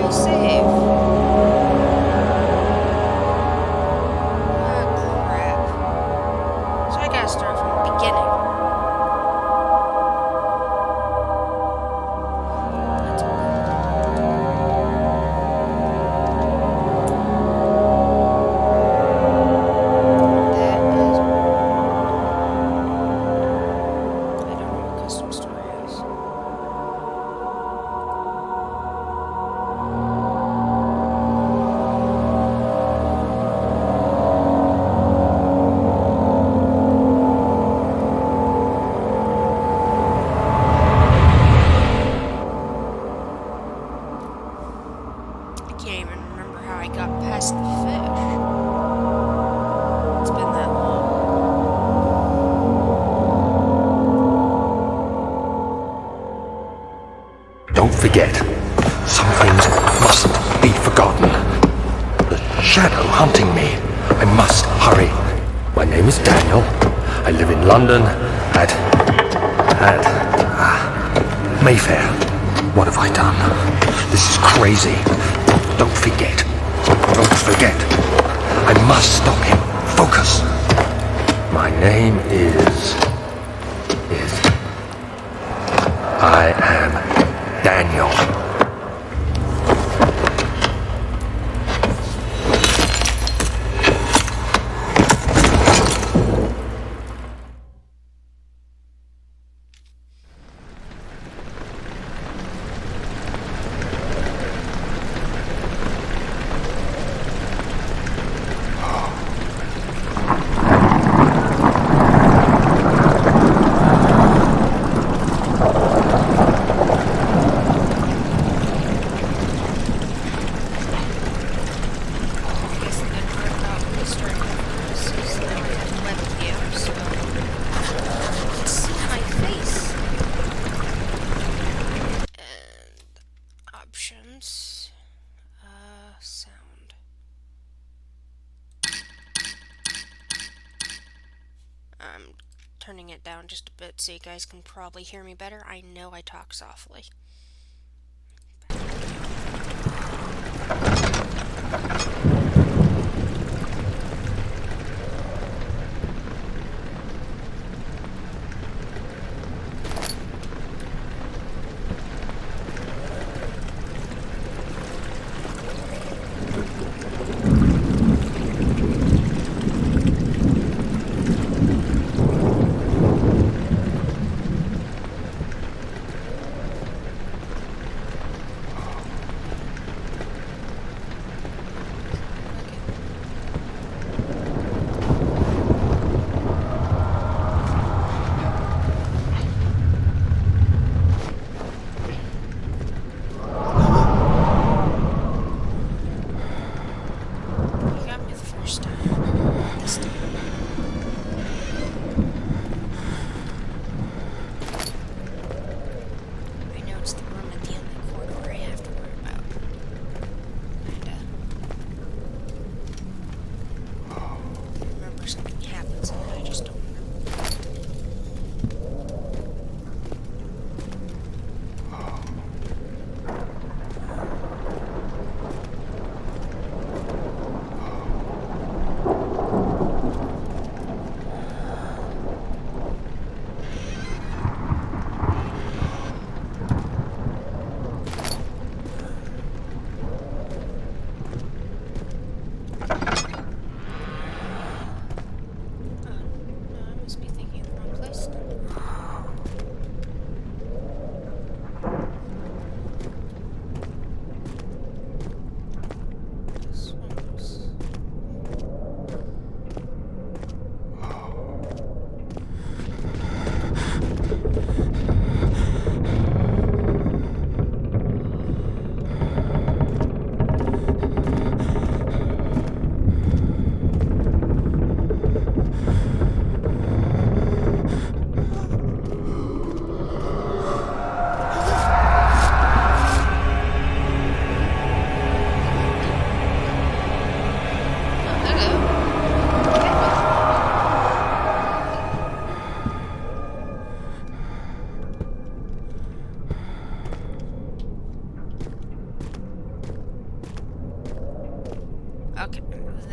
my save? Ah, crap. So I gotta start from the beginning. I don't know what custom story is. I can't even remember how I got past the fish. It's been that long. Don't forget, some things mustn't be forgotten. The shadow hunting me. I must hurry. My name is Daniel. I live in London at Mayfair. What have I done? This is crazy. Don't forget. Don't forget. I must stop him. Focus. My name is... I am Daniel. I guess the good part about restarting this is now I have a webcam, so you can see my face. And options, sound. I'm turning it down just a bit so you guys can probably hear me better. I know I talk softly.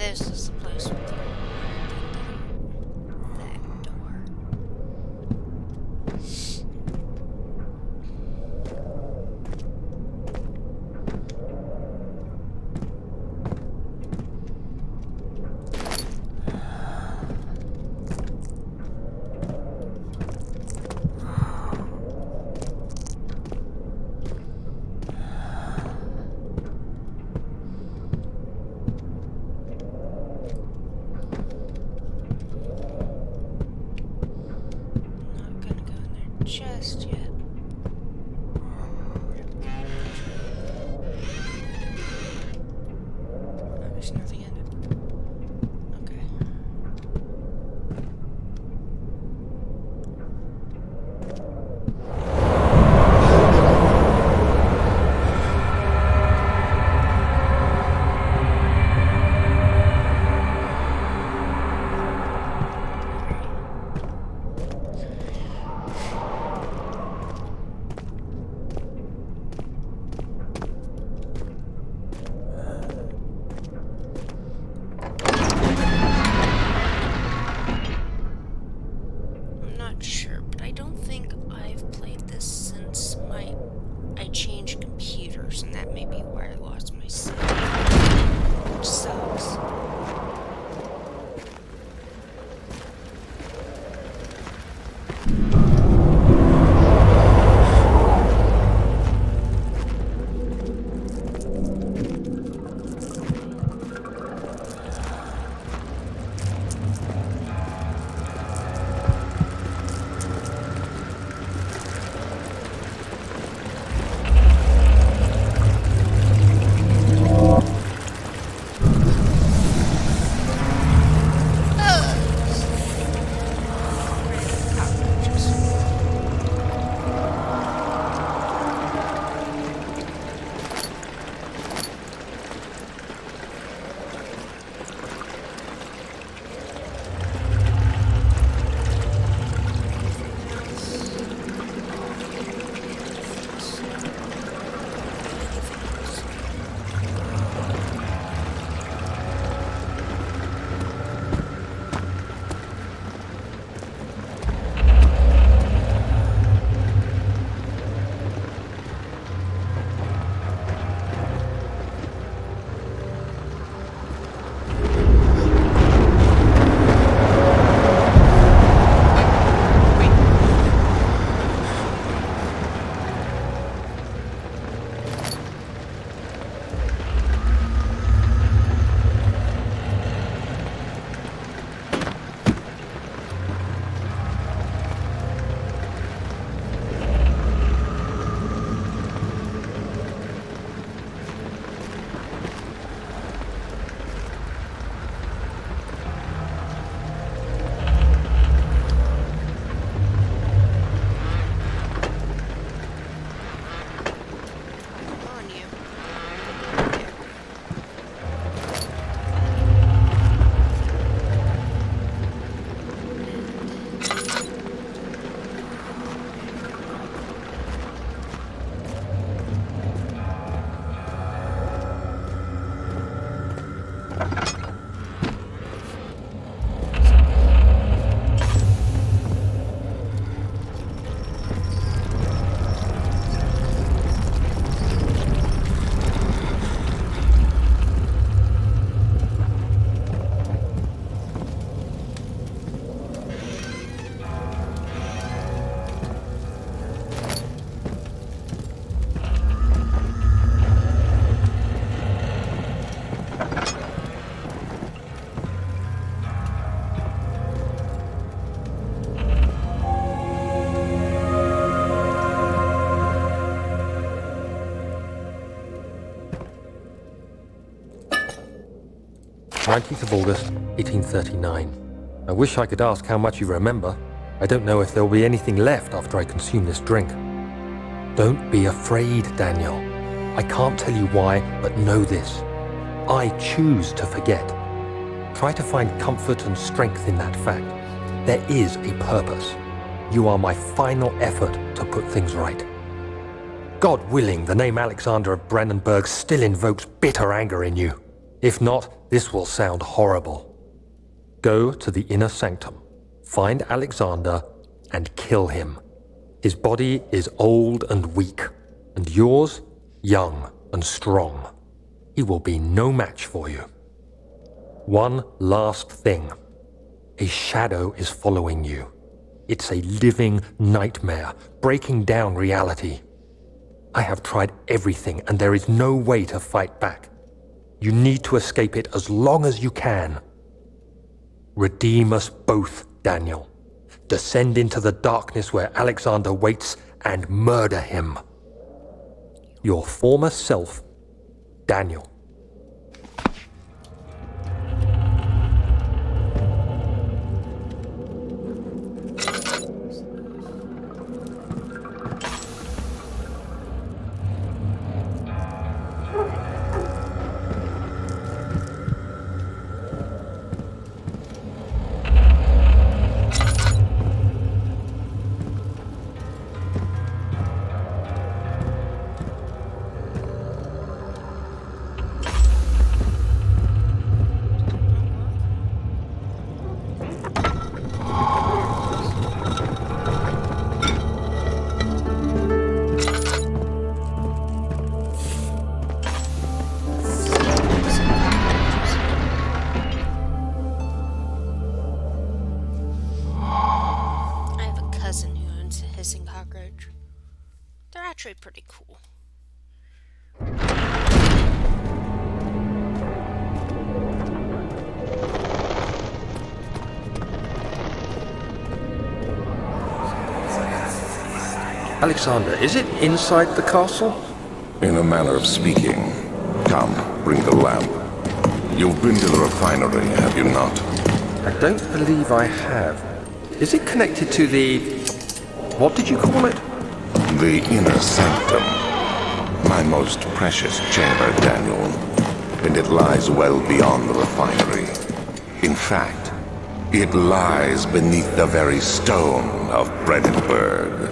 this is the place with the that door. Just yet. There's nothing in it. Okay. Sure, but I don't think I've played this since I changed computers, and that may be why I lost my save, which sucks. "19th of August, 1839. I wish I could ask how much you remember. I don't know if there will be anything left after I consume this drink." "Don't be afraid, Daniel. I can't tell you why, but know this. I choose to forget. Try to find comfort and strength in that fact. There is a purpose. You are my final effort to put things right. God willing, the name Alexander of Brandenburg still invokes bitter anger in you. If not, this will sound horrible. Go to the inner sanctum, find Alexander, and kill him. His body is old and weak, and yours, young and strong. He will be no match for you. One last thing. A shadow is following you. It's a living nightmare, breaking down reality. I have tried everything, and there is no way to fight back. You need to escape it as long as you can. Redeem us both, Daniel. Descend into the darkness where Alexander waits and murder him. Your former self, Daniel. They're actually pretty cool. Alexander, is it inside the castle? In a manner of speaking. Come, bring the lamp. You've been to the refinery, have you not? I don't believe I have. Is it connected to the... what did you call it? The inner sanctum. My most precious chamber, Daniel. And it lies well beyond the refinery. In fact, it lies beneath the very stone of Brennenburg.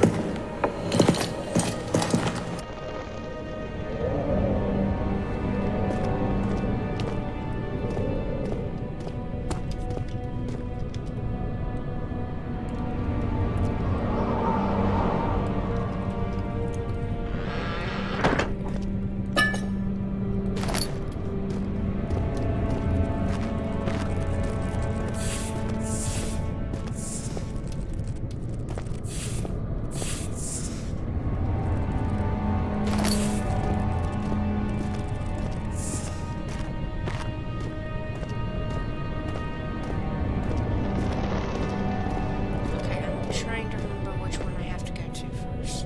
Place.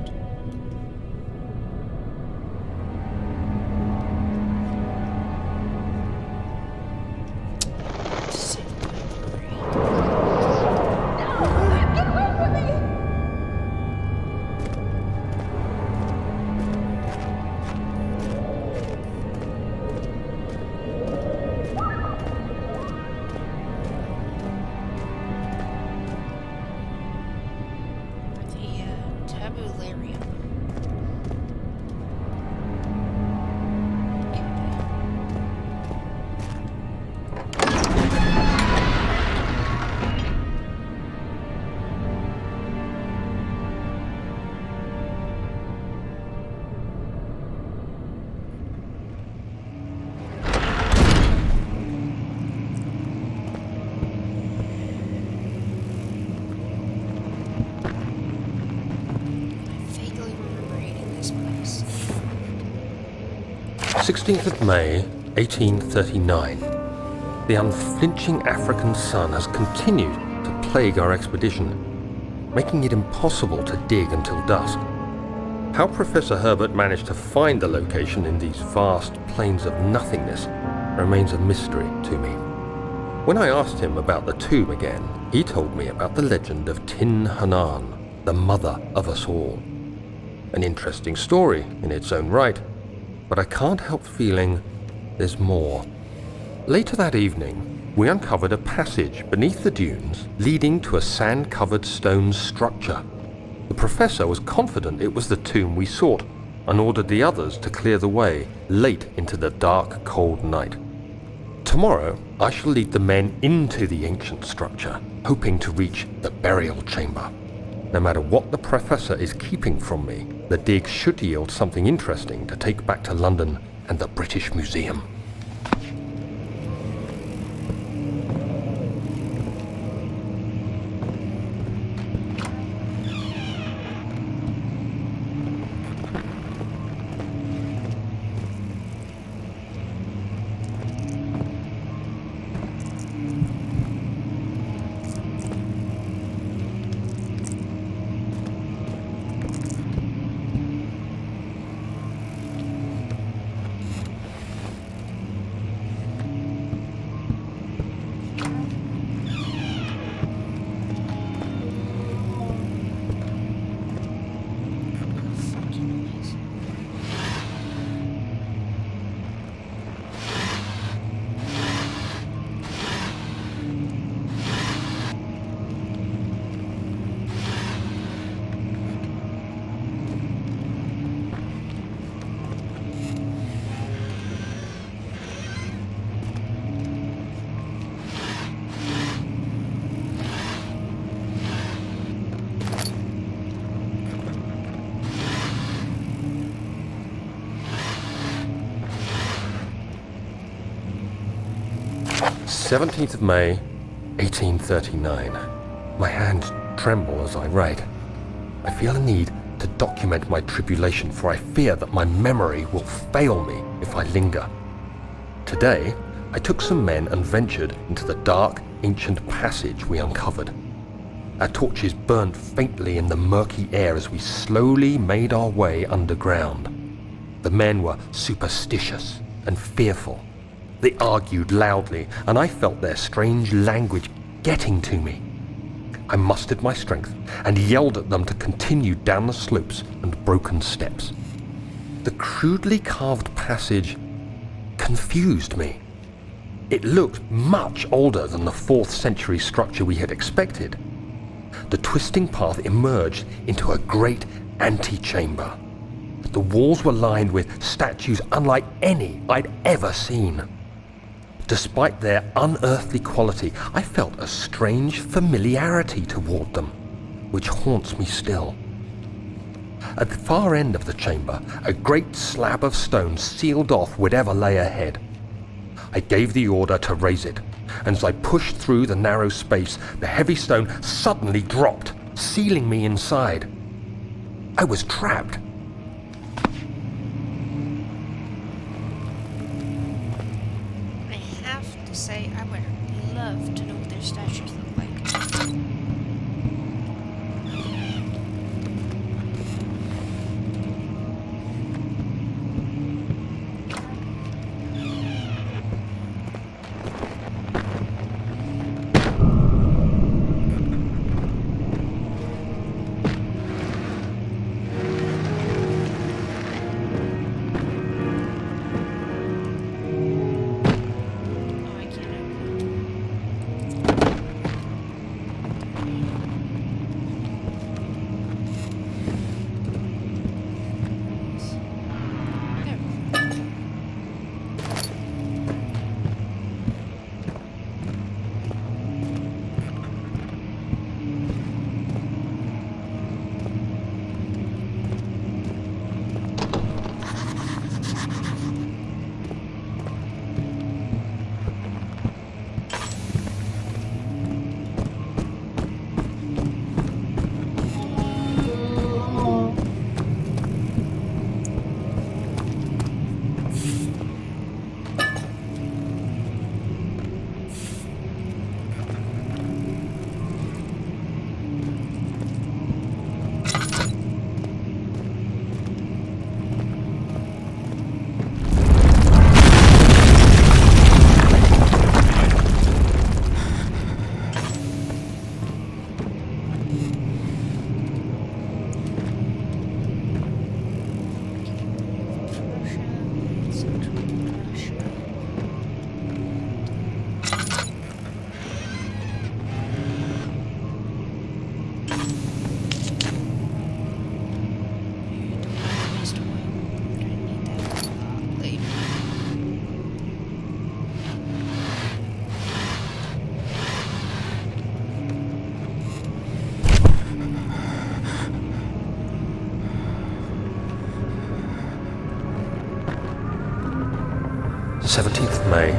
16th of May, 1839. The unflinching African sun has continued to plague our expedition, making it impossible to dig until dusk. How Professor Herbert managed to find the location in these vast plains of nothingness remains a mystery to me. When I asked him about the tomb again, he told me about the legend of Tin Hanan, the mother of us all. An interesting story in its own right, but I can't help feeling there's more. Later that evening, we uncovered a passage beneath the dunes leading to a sand-covered stone structure. The professor was confident it was the tomb we sought and ordered the others to clear the way late into the dark, cold night. Tomorrow, I shall lead the men into the ancient structure, hoping to reach the burial chamber. No matter what the Professor is keeping from me, the dig should yield something interesting to take back to London and the British Museum. Fucking noise. 17th of May, 1839. My hands tremble as I write. I feel a need to document my tribulation, for I fear that my memory will fail me if I linger. Today, I took some men and ventured into the dark, ancient passage we uncovered. Our torches burned faintly in the murky air as we slowly made our way underground. The men were superstitious and fearful. They argued loudly, and I felt their strange language getting to me. I mustered my strength and yelled at them to continue down the slopes and broken steps. The crudely carved passage confused me. It looked much older than the 4th century structure we had expected. The twisting path emerged into a great antechamber. The walls were lined with statues unlike any I'd ever seen. Despite their unearthly quality, I felt a strange familiarity toward them, which haunts me still. At the far end of the chamber, a great slab of stone sealed off whatever lay ahead. I gave the order to raise it, and as I pushed through the narrow space, the heavy stone suddenly dropped, sealing me inside. I was trapped. I have to say, I would love to know what their statues look like. 17th of May,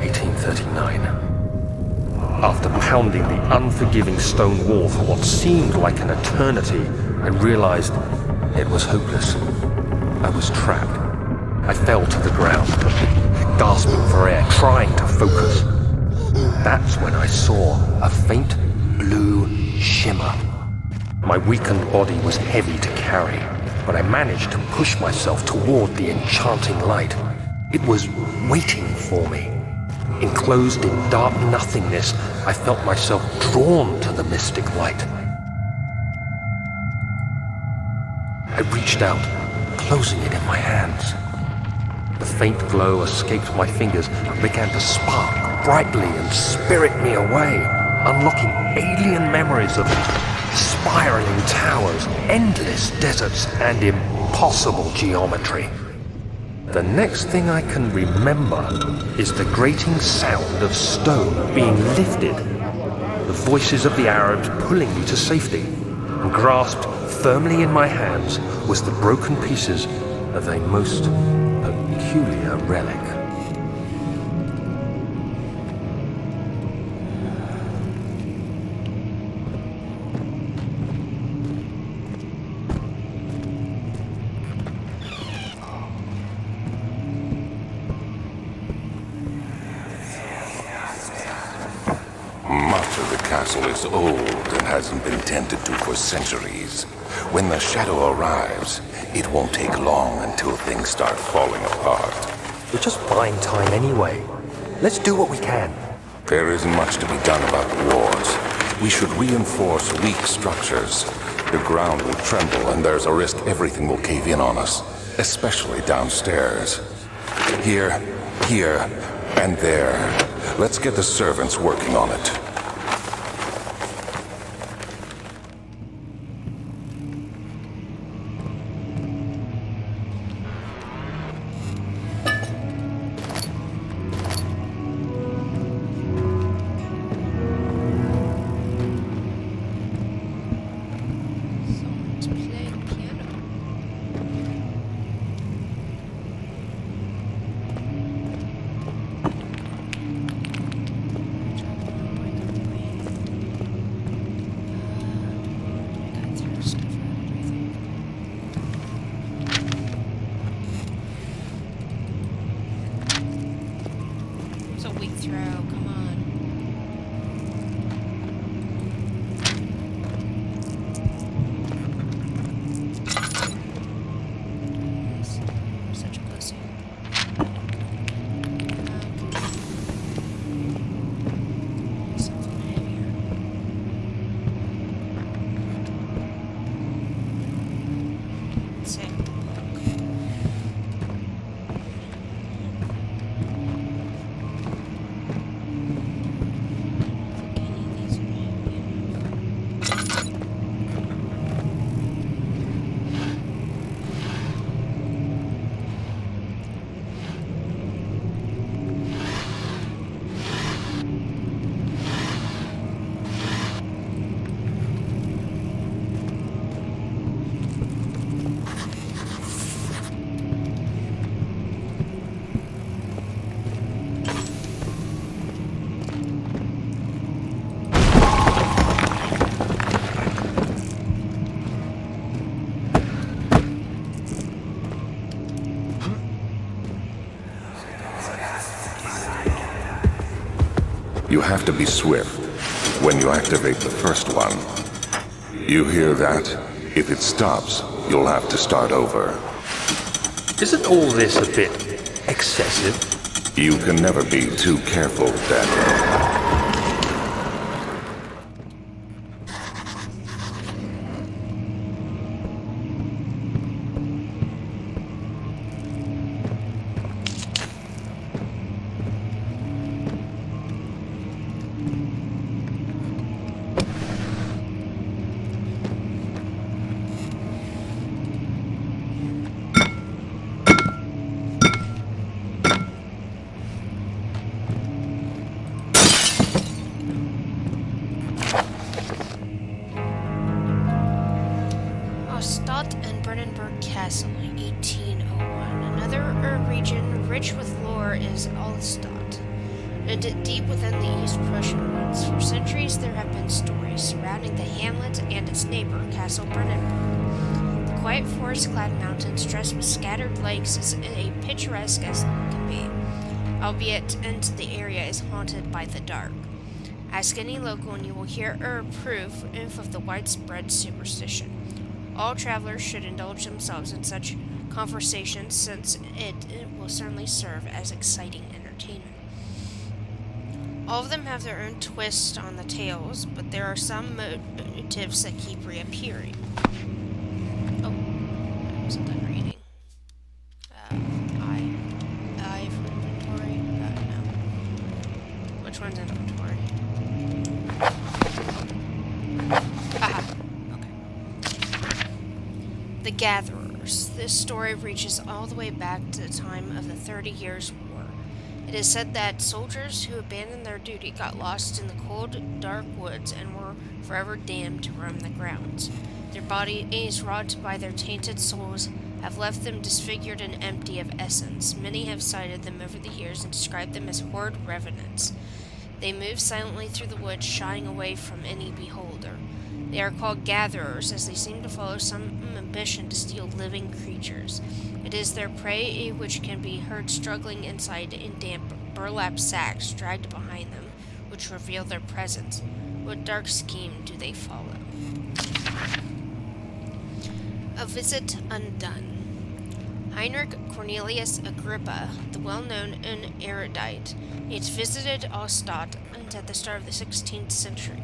1839. After pounding the unforgiving stone wall for what seemed like an eternity, I realized it was hopeless. I was trapped. I fell to the ground, gasping for air, trying to focus. That's when I saw a faint blue shimmer. My weakened body was heavy to carry, but I managed to push myself toward the enchanting light. It was waiting for me. Enclosed in dark nothingness, I felt myself drawn to the mystic light. I reached out, closing it in my hands. The faint glow escaped my fingers and began to spark brightly and spirit me away, unlocking alien memories of spiraling towers, endless deserts, and impossible geometry. The next thing I can remember is the grating sound of stone being lifted, the voices of the Arabs pulling me to safety, and grasped firmly in my hands was the broken pieces of a most peculiar relic. Much of the castle is old and hasn't been tended to for centuries. When the shadow arrives, it won't take long until things start falling apart. We're just buying time anyway. Let's do what we can. There isn't much to be done about the wars. We should reinforce weak structures. The ground will tremble and there's a risk everything will cave in on us, especially downstairs. Here, and there. Let's get the servants working on it. Someone's playing piano. It's a weak throw, come on. Yes, I'm such a pussy. Something heavier. Sick. You have to be swift when you activate the first one. You hear that? If it stops, you'll have to start over. Isn't all this a bit excessive? You can never be too careful, Daniel. Stadt and Brandenburg Castle, 1801. Another region rich with lore door is Alstadt, and deep within the East Prussian woods. For centuries, there have been stories surrounding the hamlet and its neighbor, Castle Brennenburg. The quiet forest-clad mountains, dressed with scattered lakes, is as picturesque as can be, albeit the area is haunted by the dark. Ask any local and you will hear proof of the widespread superstition. All travelers should indulge themselves in such conversations, since it will certainly serve as exciting entertainment. All of them have their own twist on the tales, but there are some motifs that keep reappearing. Oh, I wasn't done reading. I for inventory? No. Which one's inventory? Aha. Okay. The Gatherers. This story reaches all the way back to the time of the 30 Years' War. It is said that soldiers who abandoned their duty got lost in the cold, dark woods and were forever damned to roam the grounds. Their bodies, wrought by their tainted souls, have left them disfigured and empty of essence. Many have cited them over the years and described them as horrid revenants. They move silently through the woods, shying away from any beholder. They are called gatherers, as they seem to follow some ambition to steal living creatures. It is their prey which can be heard struggling inside in damp burlap sacks dragged behind them, which reveal their presence. What dark scheme do they follow? A Visit Undone. Heinrich Cornelius Agrippa, the well-known erudite, had visited Alstadt at the start of the 16th century.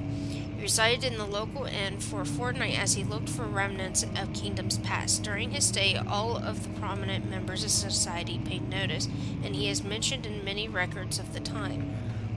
He resided in the local inn for a fortnight as he looked for remnants of kingdoms past. During his stay, all of the prominent members of society paid notice, and he is mentioned in many records of the time.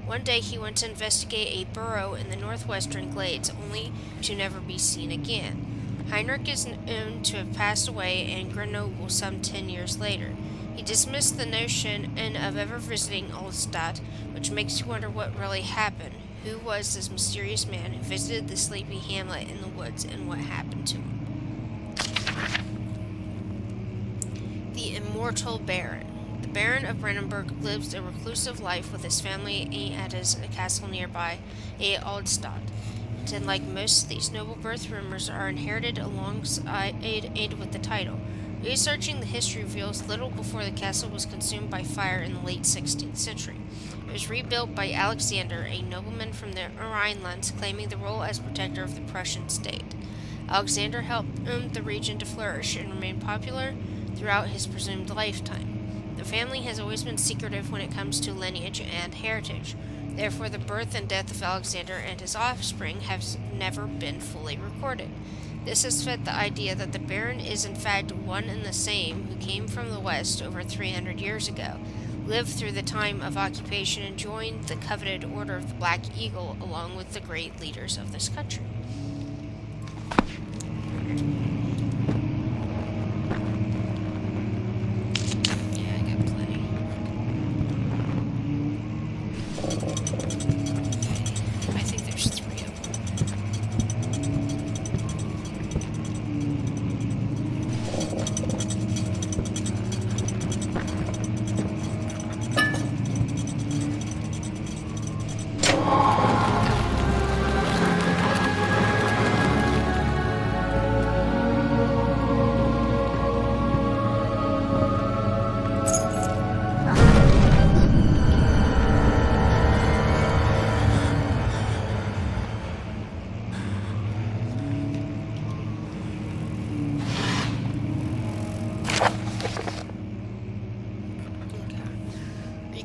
One day he went to investigate a burrow in the northwestern glades, only to never be seen again. Heinrich is known to have passed away in Grenoble some 10 years later. He dismissed the notion of ever visiting Alstadt, which makes you wonder what really happened. Who was this mysterious man who visited the sleepy hamlet in the woods, and what happened to him? The Immortal Baron. The Baron of Brennenburg lives a reclusive life with his family at his castle nearby, Alstadt. And like most of these noble birth rumors are inherited alongside with the title. Researching the history reveals little before the castle was consumed by fire in the late 16th century. It was rebuilt by Alexander, a nobleman from the Rhinelands, claiming the role as protector of the Prussian state. Alexander helped the region to flourish and remain popular throughout his presumed lifetime. The family has always been secretive when it comes to lineage and heritage. Therefore, the birth and death of Alexander and his offspring have never been fully recorded. This has fed the idea that the Baron is in fact one and the same who came from the west over 300 years ago, lived through the time of occupation, and joined the coveted Order of the Black Eagle along with the great leaders of this country.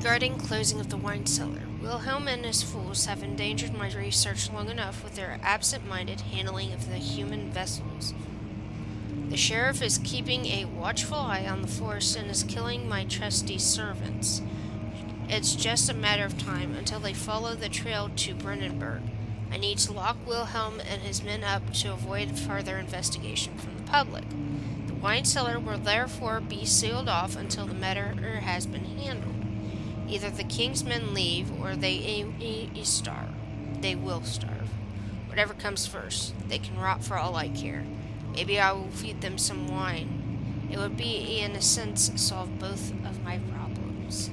Regarding closing of the wine cellar, Wilhelm and his fools have endangered my research long enough with their absent-minded handling of the human vessels. The sheriff is keeping a watchful eye on the force and is killing my trusty servants. It's just a matter of time until they follow the trail to Brennenburg. I need to lock Wilhelm and his men up to avoid further investigation from the public. The wine cellar will therefore be sealed off until the matter has been handled. Either the king's men leave, or they starve. They will starve. Whatever comes first, they can rot for all I care. Maybe I will feed them some wine. It would be, in a sense, solve both of my problems.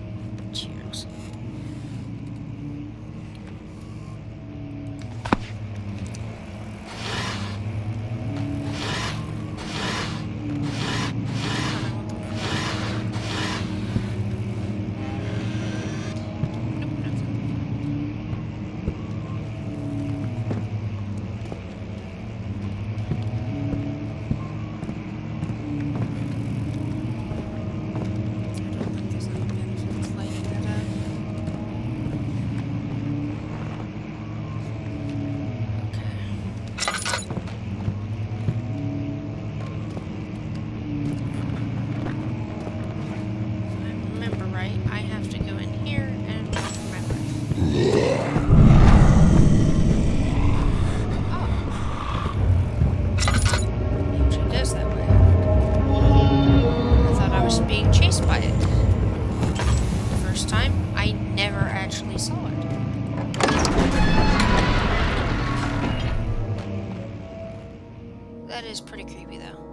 first time, I never actually saw it. That is pretty creepy, though.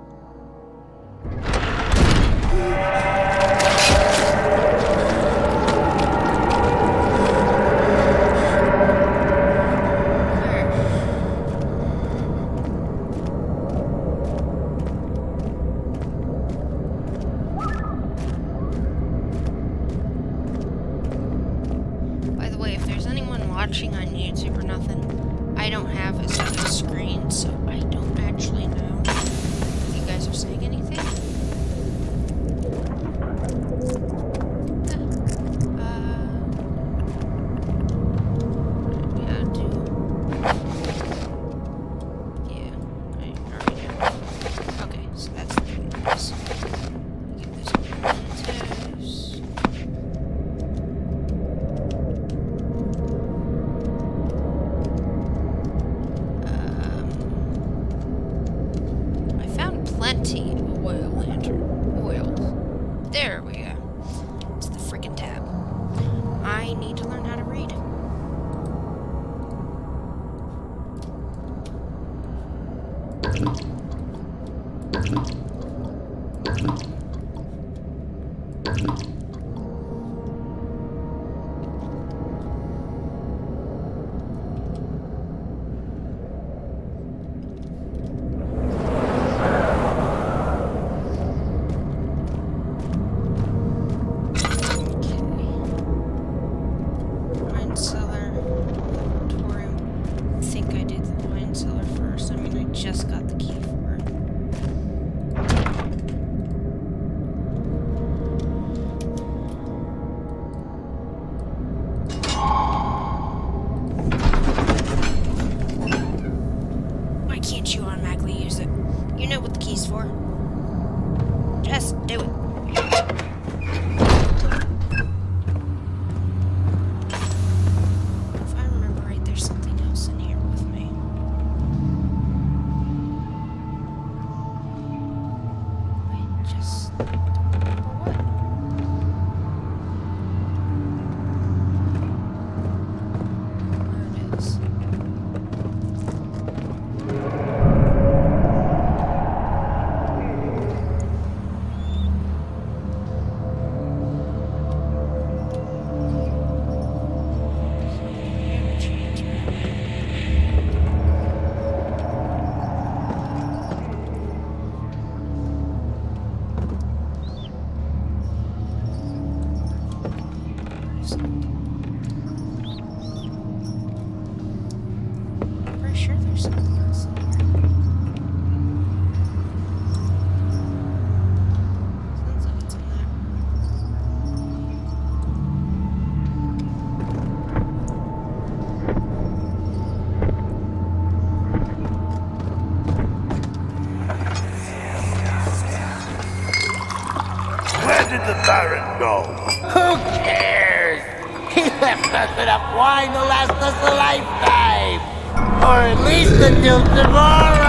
By the way, if there's anyone watching on YouTube or nothing, I don't have a split screen, so I don't actually know if you guys are saying anything. Yeah, I already know. Okay, so that's the way it is. Give this mementos. I found plenty of oil lantern. Oil. There we go. It's the freaking tab. I need to learn how to read. Wine cellar, laboratorium. I think I did the wine cellar first. I mean, I just got the key for it. Why can't you automatically use it? You know what the key's for. Just do it. If I remember right, there's something else in here with me. I just don't remember what. There it is. I'm pretty sure there's something else in here. Sounds like it's in that room. Where did the Baron go? Who cares? He left us enough wine to last us a lifetime. Or at least until tomorrow.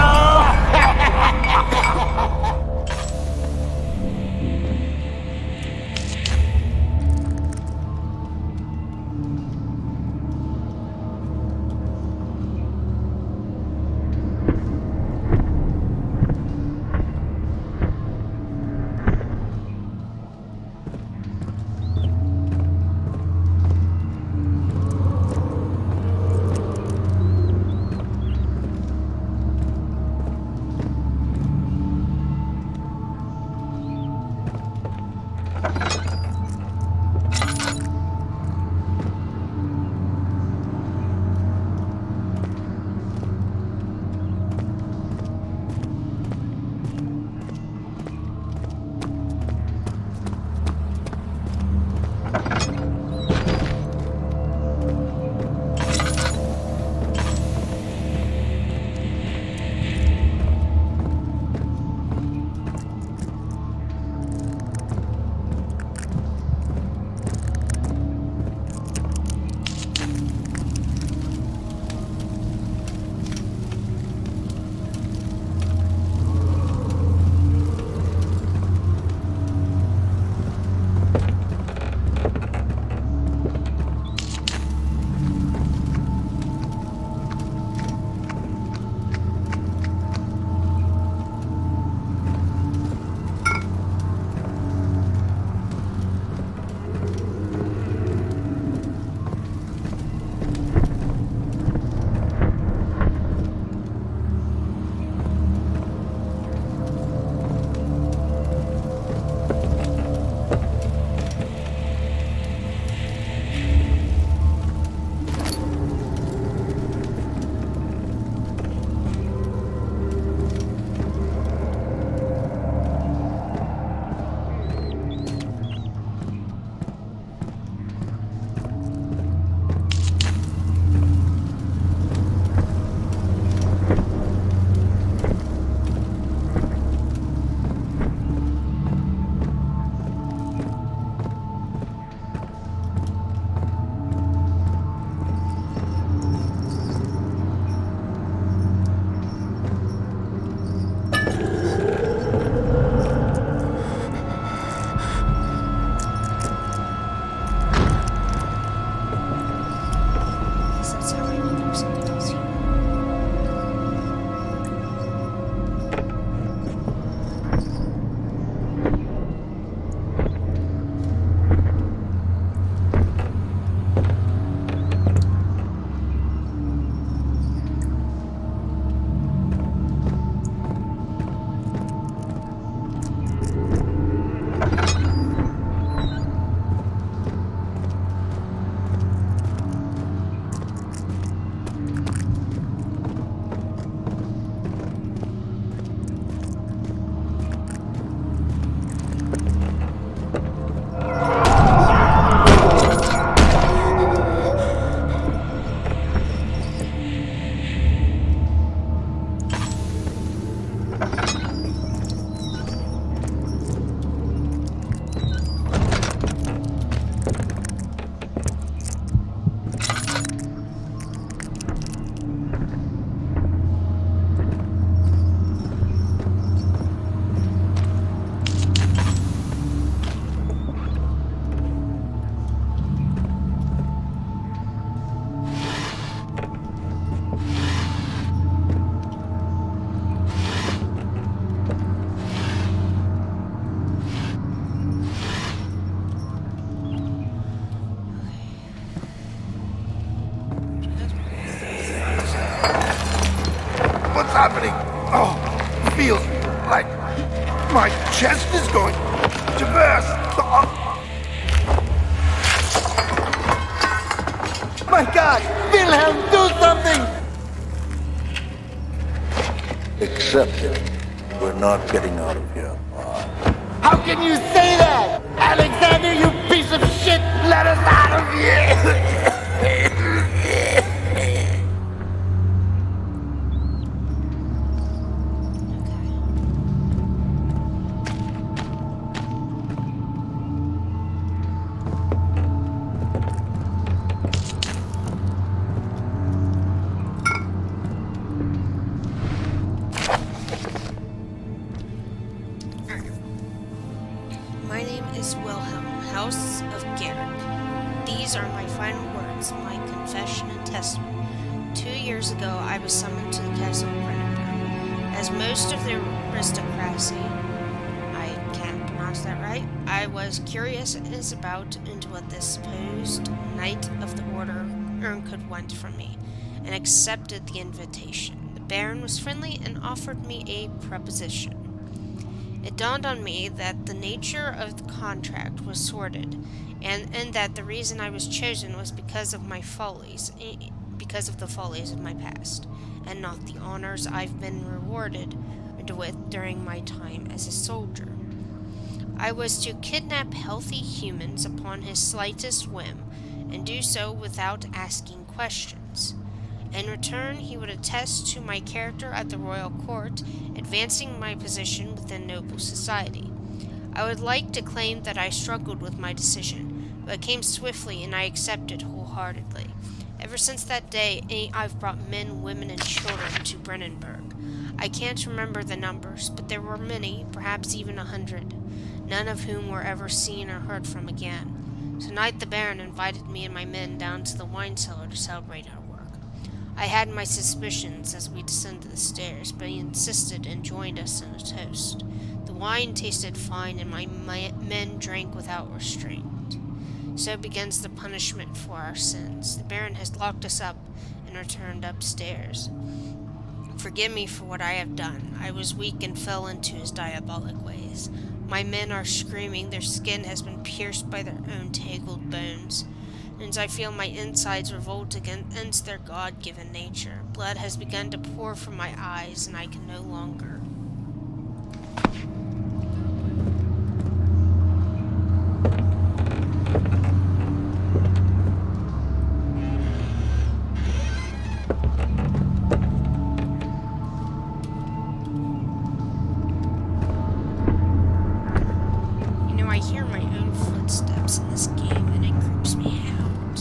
chest is going to burst. My God! Wilhelm, do something! Accept it. We're not getting out of here. How can you say that? Alexander, you piece of shit! Let us out of here! My name is Wilhelm, House of Garrick. These are my final words, my confession and testament. 2 years ago, I was summoned to the castle of Brennenburg. As most of the aristocracy, I can't pronounce that right, I was curious as about into what this supposed Knight of the Order could want from me, and accepted the invitation. The Baron was friendly and offered me a proposition. It dawned on me that the nature of the contract was sordid, and that the reason I was chosen was because of my follies, because of the follies of my past, and not the honors I've been rewarded with during my time as a soldier. I was to kidnap healthy humans upon his slightest whim, and do so without asking questions. In return, he would attest to my character at the royal court, advancing my position within noble society. I would like to claim that I struggled with my decision, but it came swiftly and I accepted wholeheartedly. Ever since that day, I've brought men, women, and children to Brennenburg. I can't remember the numbers, but there were many, perhaps even 100, none of whom were ever seen or heard from again. Tonight the Baron invited me and my men down to the wine cellar to celebrate our work. I had my suspicions as we descended the stairs, but he insisted and joined us in a toast. The wine tasted fine, and my men drank without restraint. So begins the punishment for our sins. The Baron has locked us up and returned upstairs. Forgive me for what I have done. I was weak and fell into his diabolic ways. My men are screaming. Their skin has been pierced by their own tangled bones. And I feel my insides revolt against their God-given nature. Blood has begun to pour from my eyes, and I can no longer. I hear my own footsteps in this game, and it creeps me out.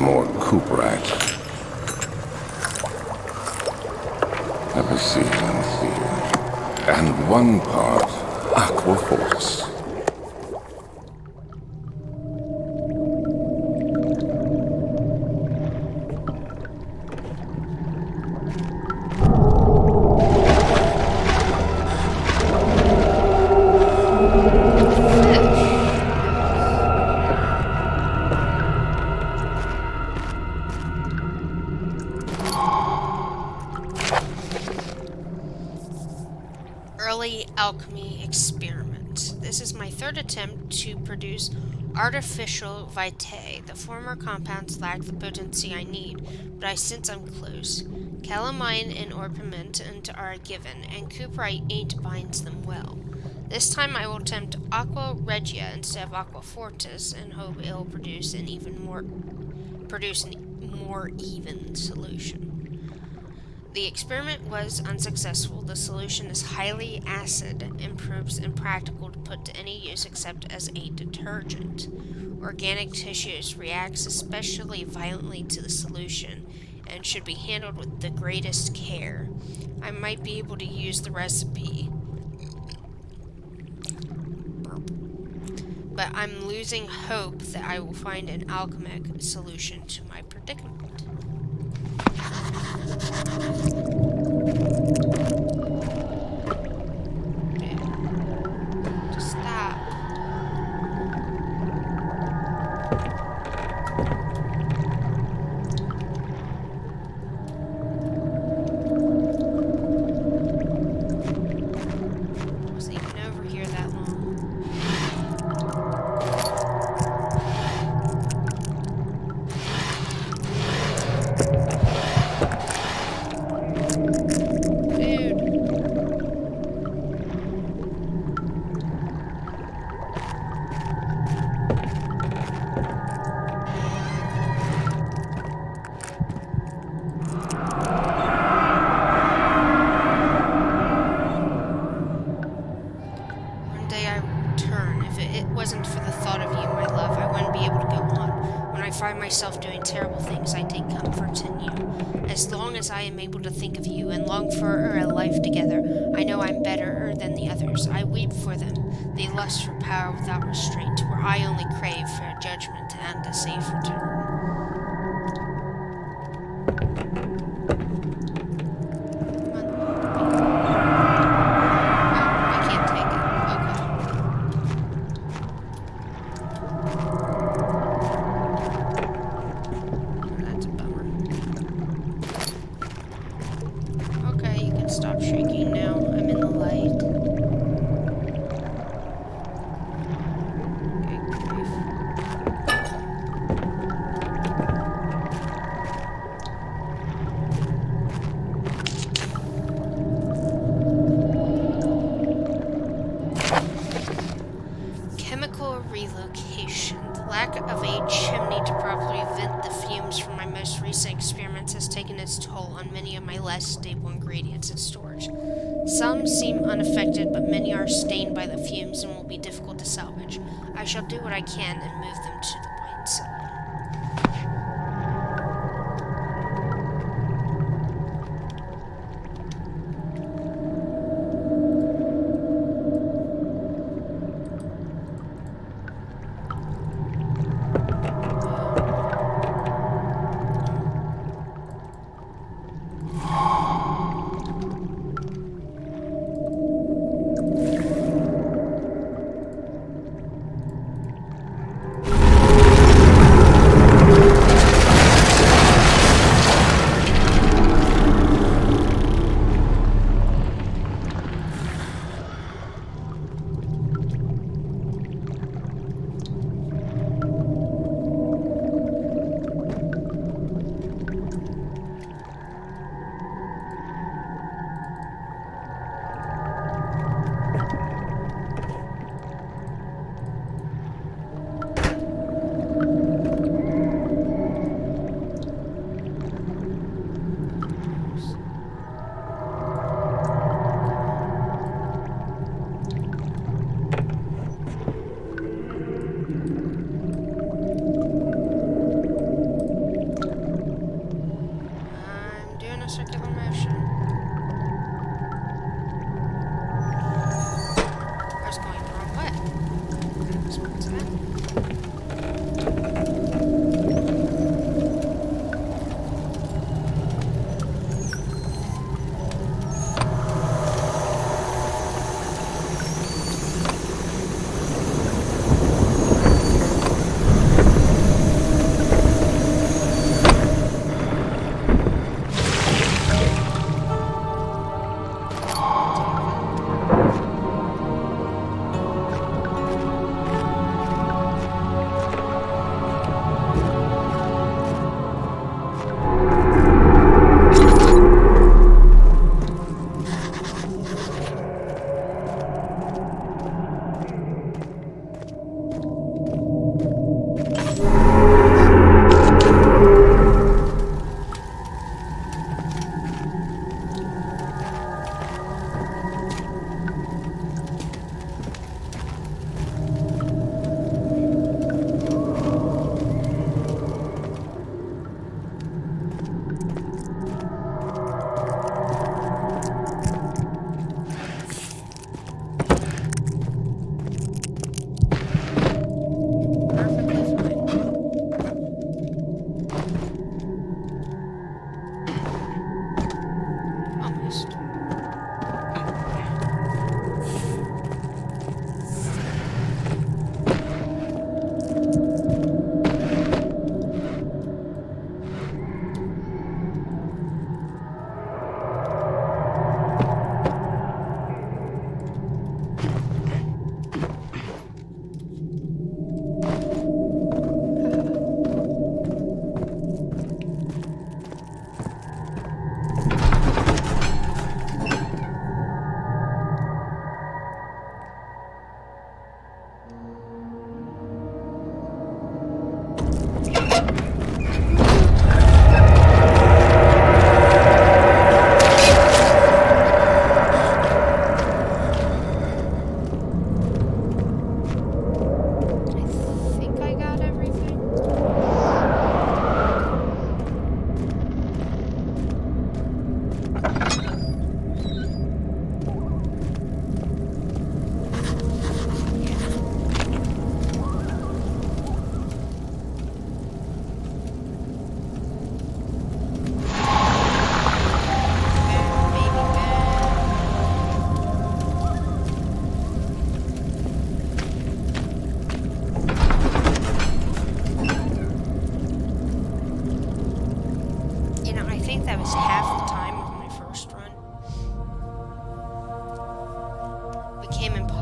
more cooperite. Let me see. And 1 part aqua fortis. Early alchemy experiment. This is my 3rd attempt to produce artificial vitae. The former compounds lack the potency I need, but I sense I'm close. Calamine and orpiment are given, and cuprite 8 binds them well. This time I will attempt aqua regia instead of aqua fortis and hope it will produce an more even solution. The experiment was unsuccessful. The solution is highly acid and proves impractical to put to any use except as a detergent. Organic tissues reacts especially violently to the solution and should be handled with the greatest care. I might be able to use the recipe, but I'm losing hope that I will find an alchemic solution to my predicament. Just stop. I wasn't even over here that long. Find myself doing terrible things, I take comfort in you. As long as I am able to think of you and long for a life together, I know I'm better than the others. I weep for them. They lust for power without restraint, where I only crave for a judgment and a safe return. Stop shaking now. I'm in the light. Okay, grief. Chemical relocation. The lack of a chimney to properly vent the fumes from my most recent experiments has taken its toll on many of my less stable ingredients in storage. Some seem unaffected, but many are stained by the fumes and will be difficult to salvage. I shall do what I can and move them to the wine cellar.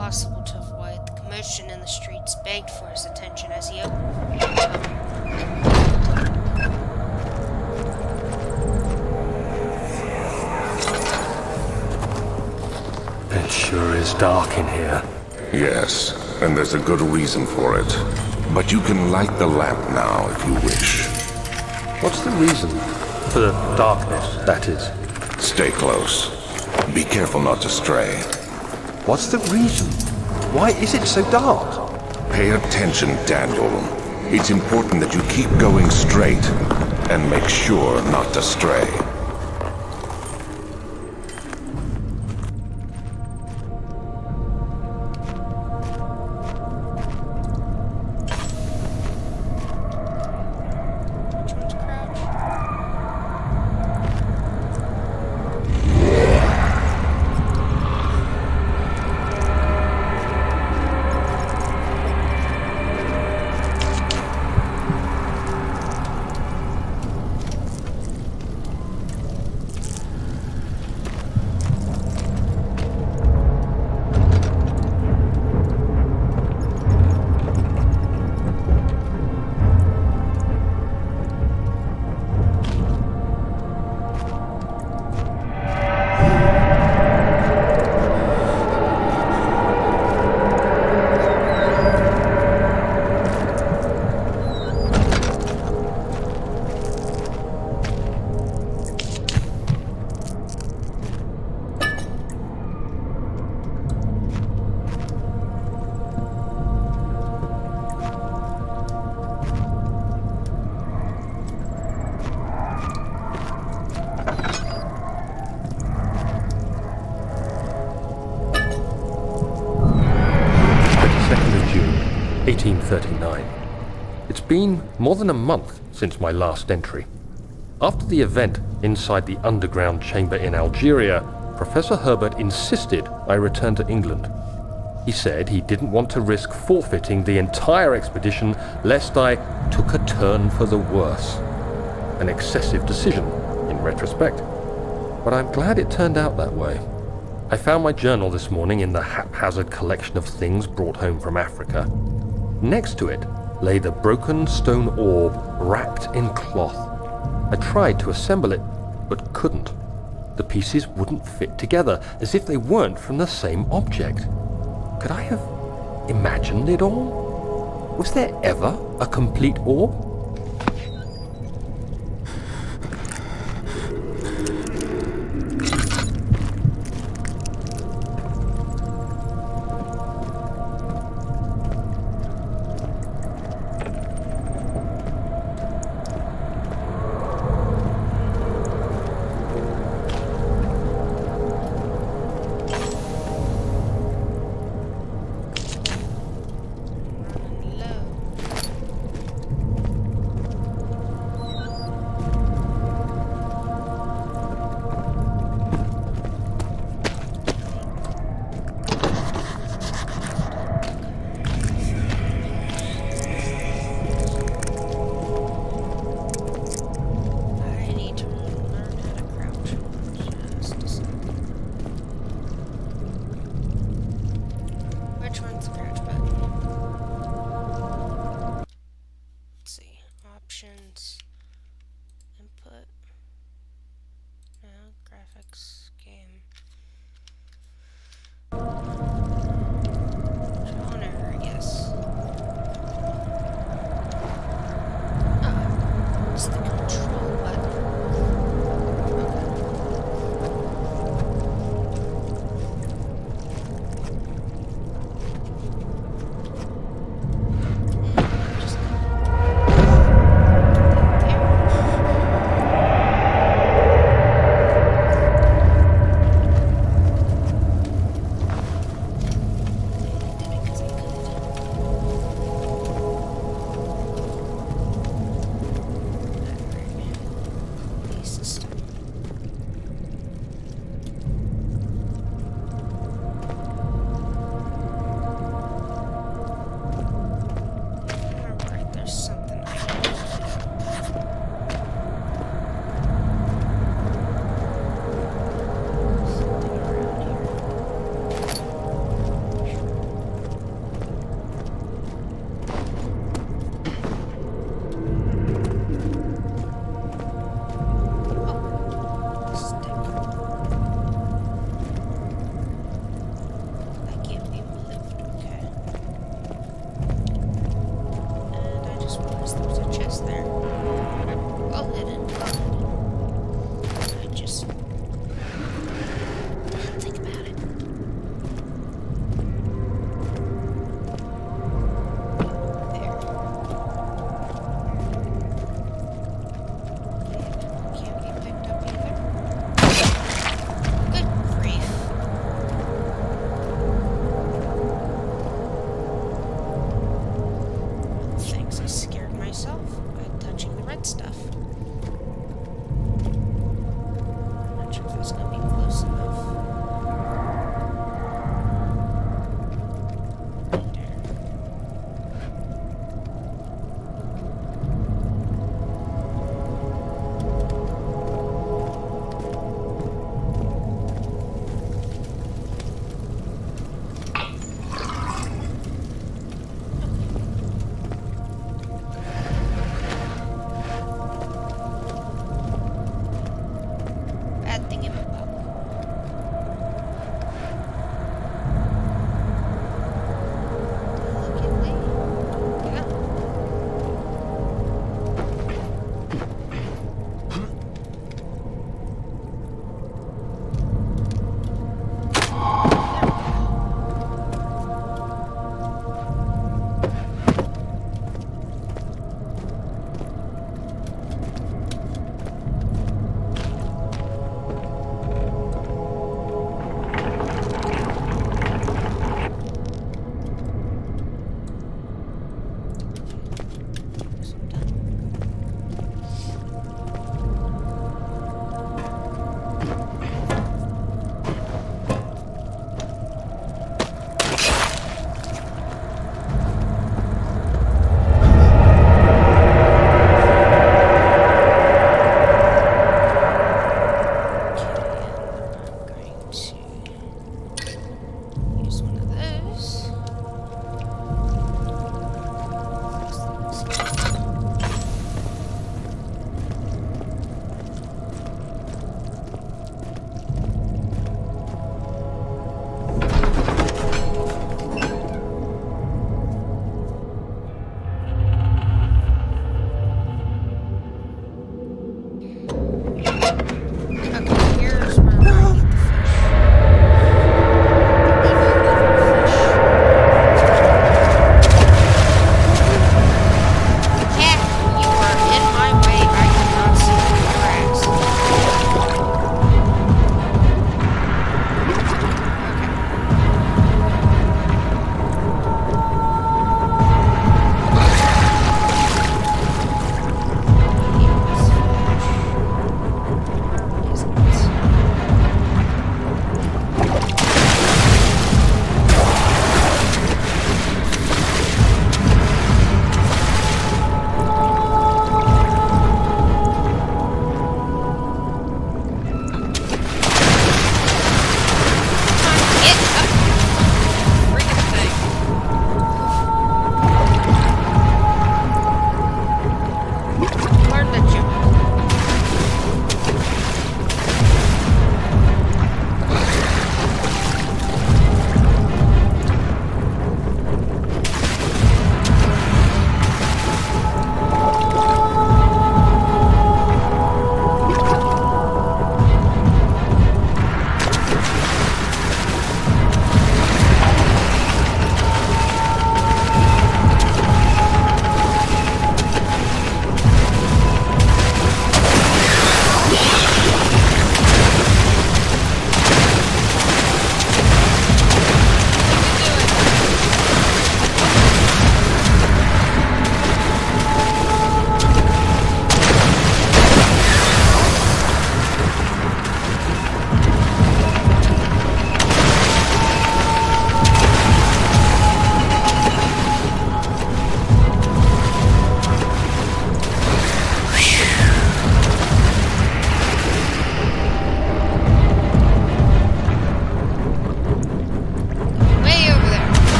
impossible to avoid. The commotion in the streets begged for his attention as he opened. It sure is dark in here. Yes, and there's a good reason for it. But you can light the lamp now if you wish. What's the reason? For the darkness, that is. Stay close. Be careful not to stray. What's the reason? Why is it so dark? Pay attention, Daniel. It's important that you keep going straight and make sure not to stray. Which one's crouch? June 1839. It's been more than a month since my last entry. After the event inside the underground chamber in Algeria, Professor Herbert insisted I return to England. He said he didn't want to risk forfeiting the entire expedition lest I took a turn for the worse. An excessive decision, in retrospect. But I'm glad it turned out that way. I found my journal this morning in the haphazard collection of things brought home from Africa. Next to it lay the broken stone orb wrapped in cloth. I tried to assemble it, but couldn't. The pieces wouldn't fit together, as if they weren't from the same object. Could I have imagined it all? Was there ever a complete orb? Input. Now, graphics, game. Trial error, yes. It's the control button. Okay. is there. Well hidden. Well hidden. I just think about it. There. Can't be picked up either. Good grief. Thanks, I scared myself by touching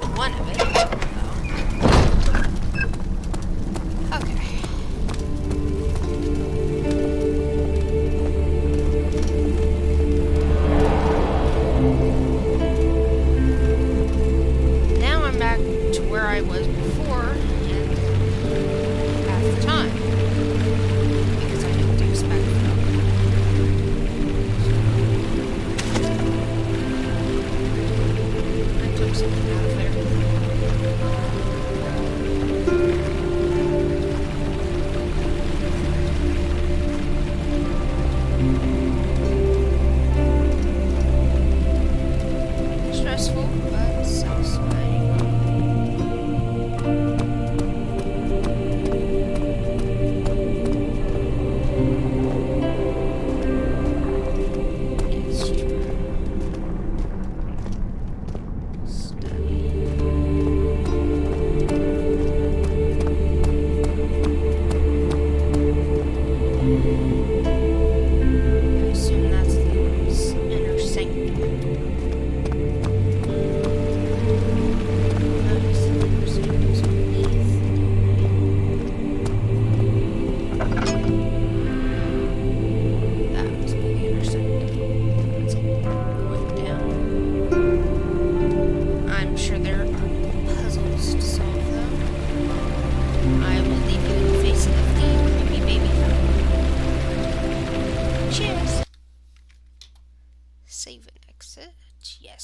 one of it. Though. Okay. Now I'm back to where I was before, and half the time. Because I didn't expect it. I took something out of there. Stressful, but satisfying. It's true. I assume that's the inner sanctum. Notice the inner sanctum's underneath. That must be the inner sanctum. It's going down. I'm sure there are puzzles to solve, though. I will leave you in the face of the creepy baby phone. Cheers! Save and exit. Yes.